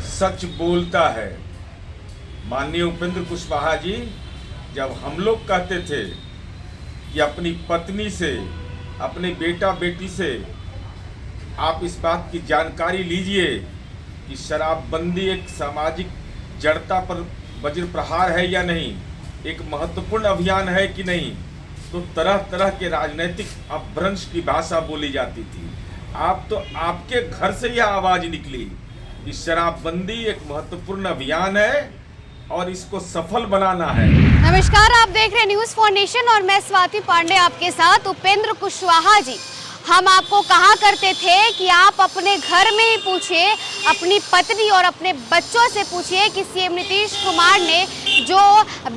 सच बोलता है। माननीय उपेंद्र कुशवाहा जी, जब हम लोग कहते थे कि अपनी पत्नी से, अपने बेटा बेटी से आप इस बात की जानकारी लीजिए कि शराबबंदी एक सामाजिक जड़ता पर वज्र प्रहार है या नहीं, एक महत्वपूर्ण अभियान है कि नहीं, तो तरह तरह के राजनीतिक अपभ्रंश की भाषा बोली जाती थी। आप तो आपके घर से यह आवाज़ निकली कि शराबबंदी एक महत्वपूर्ण अभियान है और इसको सफल बनाना है। नमस्कार, आप देख रहे हैं न्यूज़ फॉर नेशन और मैं स्वाति पांडे आपके साथ। उपेंद्र कुशवाहा जी, हम आपको कहा करते थे कि आप अपने घर में ही पूछिए, अपनी पत्नी और अपने बच्चों से पूछिए कि सीएम नीतीश कुमार ने जो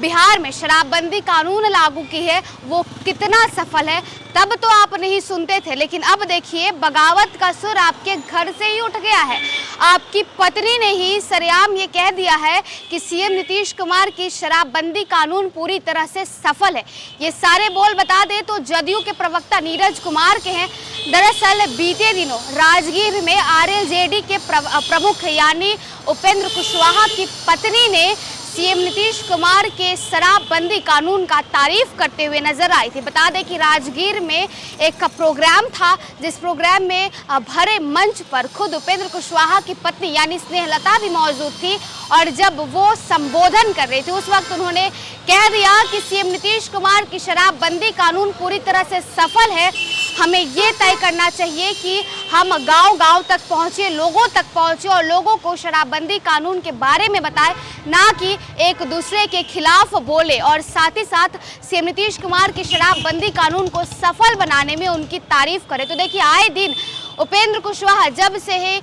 बिहार में शराबबंदी कानून लागू की है वो कितना सफल है। तब तो आप नहीं सुनते थे, लेकिन अब देखिए बगावत का सुर आपके घर से ही उठ गया है। आपकी पत्नी ने ही सरेआम ये कह दिया है कि सीएम नीतीश कुमार की शराबबंदी कानून पूरी तरह से सफल है। ये सारे बोल बता दें तो जदयू के प्रवक्ता नीरज कुमार के हैं। दरअसल बीते दिनों राजगीर में आरएलजेडी के प्रमुख यानी उपेंद्र कुशवाहा की पत्नी ने सीएम नीतीश कुमार के शराबबंदी कानून का तारीफ करते हुए नजर आई थी। बता दें कि राजगीर में एक प्रोग्राम था, जिस प्रोग्राम में भरे मंच पर खुद उपेंद्र कुशवाहा की पत्नी यानी स्नेहलता भी मौजूद थी और जब वो संबोधन कर रही थी उस वक्त उन्होंने कह दिया कि सीएम नीतीश कुमार की शराबबंदी कानून पूरी तरह से सफल है। हमें ये तय करना चाहिए कि हम गांव-गांव तक पहुंचे, लोगों तक पहुंचे और लोगों को शराबबंदी कानून के बारे में बताएं, ना कि एक दूसरे के खिलाफ बोले। और साथ ही साथ सीएम नीतीश कुमार की शराबबंदी कानून को सफल बनाने में उनकी तारीफ करें। तो देखिए, आए दिन उपेंद्र कुशवाहा जब से ही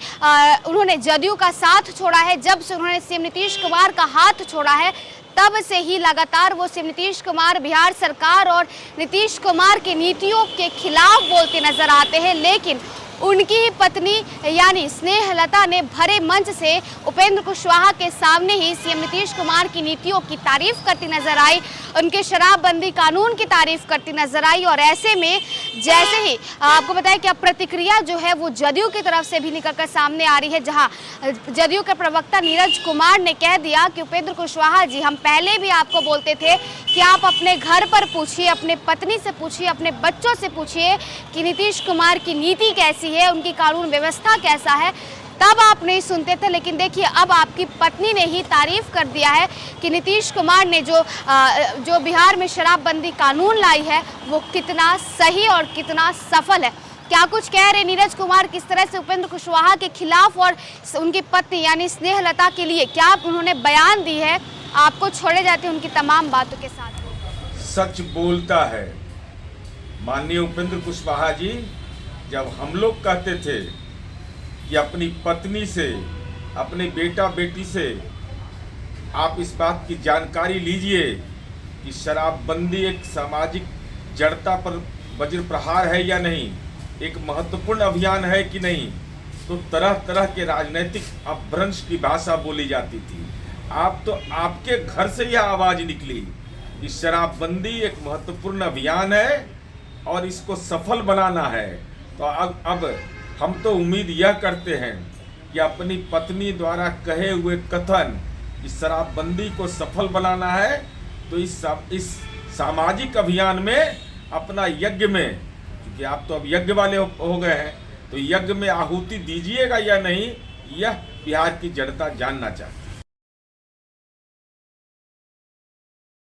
उन्होंने जदयू का साथ छोड़ा है, जब से उन्होंने सीएम नीतीश कुमार का हाथ छोड़ा है, तब से ही लगातार वो सीएम नीतीश कुमार, बिहार सरकार और नीतीश कुमार की नीतियों के खिलाफ बोलते नजर आते हैं। लेकिन उनकी ही पत्नी यानी स्नेहलता ने भरे मंच से उपेंद्र कुशवाहा के सामने ही सीएम नीतीश कुमार की नीतियों की तारीफ करती नजर आई, उनके शराबबंदी कानून की तारीफ करती नजर आई। और ऐसे में जैसे ही आपको बताया कि अब प्रतिक्रिया जो है वो जदयू की तरफ से भी निकलकर सामने आ रही है, जहां जदयू के प्रवक्ता नीरज कुमार ने कह दिया कि उपेंद्र कुशवाहा जी, हम पहले भी आपको बोलते थे कि आप अपने घर पर पूछिए, अपने पत्नी से पूछिए, अपने बच्चों से पूछिए कि नीतीश कुमार की नीति कैसी है, उनकी कानून व्यवस्था कैसा है। तब आप नहीं सुनते थे, लेकिन देखिए अब आपकी पत्नी ने ही तारीफ कर दिया है कि नीतीश कुमार ने जो बिहार में शराबबंदी कानून लाई है वो कितना सही और कितना सफल है। क्या कुछ कह रहे नीरज कुमार, किस तरह से उपेंद्र कुशवाहा के खिलाफ और उनकी पत्नी यानी स्नेहलता के लिए क्या उन्होंने बयान दी है, आपको छोड़े जाते हैं उनकी तमाम बातों के साथ। सच बोलता है। माननीय उपेंद्र कुशवाहा जी, जब हम लोग कहते थे कि अपनी पत्नी से, अपने बेटा बेटी से आप इस बात की जानकारी लीजिए कि शराबबंदी एक सामाजिक जड़ता पर वज्र प्रहार है या नहीं, एक महत्वपूर्ण अभियान है कि नहीं, तो तरह तरह के राजनीतिक अपभ्रंश की भाषा बोली जाती थी। आप तो आपके घर से यह आवाज़ निकली कि शराबबंदी एक महत्वपूर्ण अभियान है और इसको सफल बनाना है। तो अब हम तो उम्मीद यह करते हैं कि अपनी पत्नी द्वारा कहे हुए कथन कि शराबबंदी को सफल बनाना है, तो इस सामाजिक अभियान में अपना यज्ञ में, क्योंकि आप तो अब यज्ञ वाले हो गए हैं, तो यज्ञ में आहुति दीजिएगा या नहीं, यह बिहार की जनता जानना चाहती है।